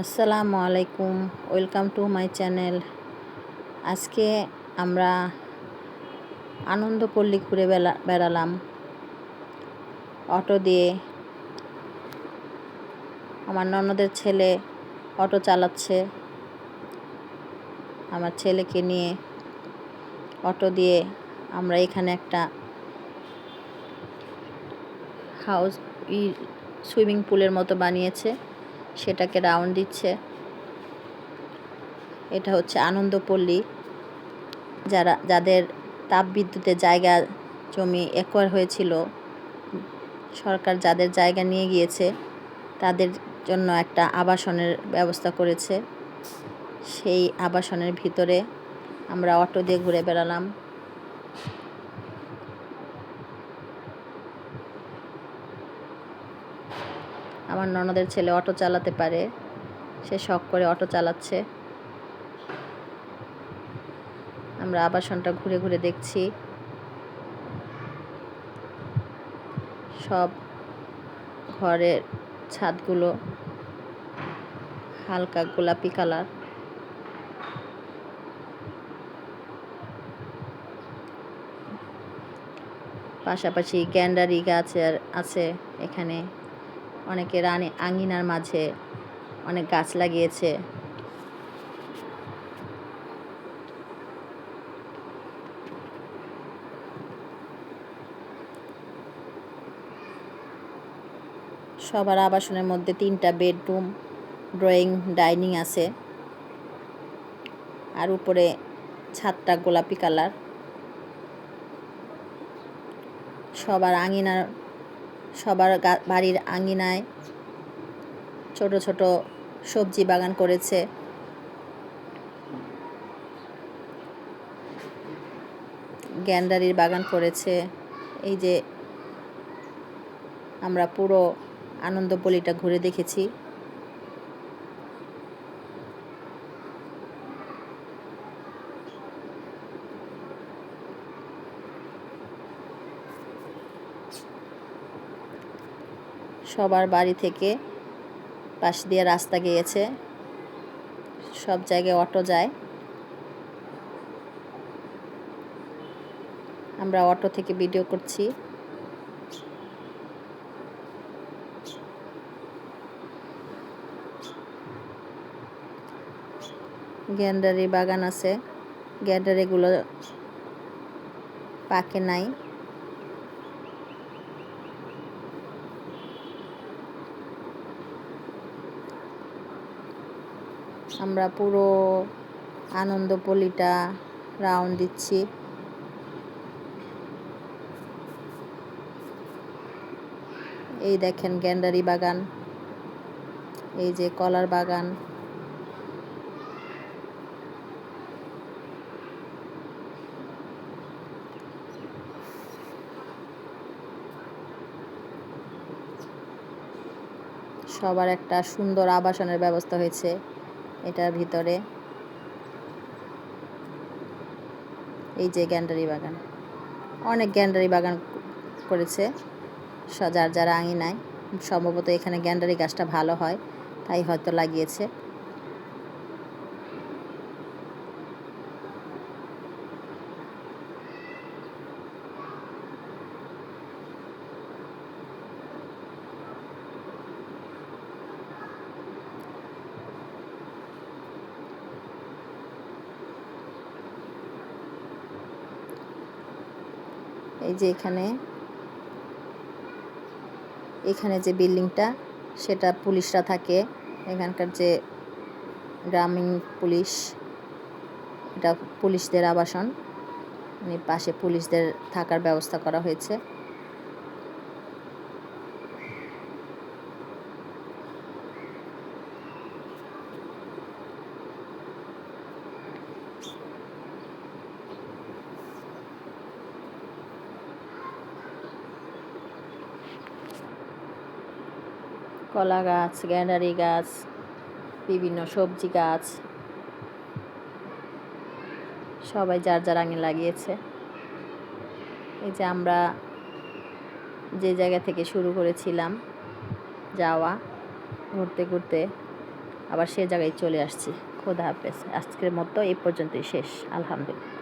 আসসালামু আলাইকুম, welcome to my channel. আজকে আমরা আনন্দপল্লী ঘুরে বেড়ালাম অটো দিয়ে। আমার ননদের ছেলে অটো চালাচ্ছে, আমার ছেলেকে নিয়ে অটো দিয়ে আমরা এখানে একটা হাউস সুইমিং পুলের মতো বানিয়েছে, সেটাকে রাউন্ড দিচ্ছে। এটা হচ্ছে আনন্দপল্লী। যাদের তাপবিদ্যুতের জায়গা জমি অ্যাকোয়ার হয়েছিল, সরকার যাদের জায়গা নিয়ে গিয়েছে তাদের জন্য একটা আবাসনের ব্যবস্থা করেছে। সেই আবাসনের ভিতরে আমরা অটো দিয়ে ঘুরে বেড়ালাম। আমার ননদের ছেলে অটো চালাতে পারে, সে শখ করে অটো চালাচ্ছে। আমরা আবাসনটা ঘুরে ঘুরে দেখছি। সব ঘরের ছাদগুলো হালকা গোলাপি কালার। পাশাপাশি গ্যান্ডারি গাছ আছে এখানে। অনেকের আঙিনার মাঝে অনেক গাছ লাগিয়েছে। সবার আবাসনের মধ্যে 3টা বেডরুম, ড্রয়িং, ডাইনিং আছে। আর উপরে ছাদটা গোলাপি কালার। সবার বাড়ির আঙিনায় ছোট ছোট সবজি বাগান করেছে। গ্যান্ডারির বাগান করেছে। এই যে আমরা পুরো আনন্দপল্লীটা ঘুরে দেখেছি। সবার বাড়ি থেকে পাশ দিয়ে রাস্তা গিয়েছে, সব জায়গায় অটো যায়। আমরা অটো থেকে ভিডিও করছি। গ্যান্ডারি বাগান আছে, গ্যান্ডারিগুলো পাকে নাই। আমরা পুরো আনন্দপল্লীটা রাউন্ড দিচ্ছি। এই দেখেন গ্যান্ডারি বাগান, এই যে কলার বাগান। সবার একটা সুন্দর আবাসনের ব্যবস্থা হয়েছে এটার ভিতরে। এই যে গ্যান্ডারি বাগান, অনেক গ্যান্ডারি বাগান করেছে যার আঙিনায়। সম্ভবত এখানে গ্যান্ডারি গাছটা ভালো হয়, তাই হয়তো লাগিয়েছে। এই যে এখানে যে বিল্ডিংটা, সেটা পুলিশরা থাকে। এখানকার যে গ্রামীণ পুলিশ, এটা পুলিশদের আবাসন। পাশে পুলিশদের থাকার ব্যবস্থা করা হয়েছে। কলা গাছ, গ্যান্ডারি গাছ, বিভিন্ন সবজি গাছ, সবাই যার আঙিনায় লাগিয়েছে। এই যে আমরা যে জায়গা থেকে শুরু করেছিলাম যাওয়া, ঘুরতে ঘুরতে আবার সে জায়গায় চলে আসছি। খোদা হাফেজ। আজকের মতো এই পর্যন্তই শেষ। আলহামদুলিল্লাহ।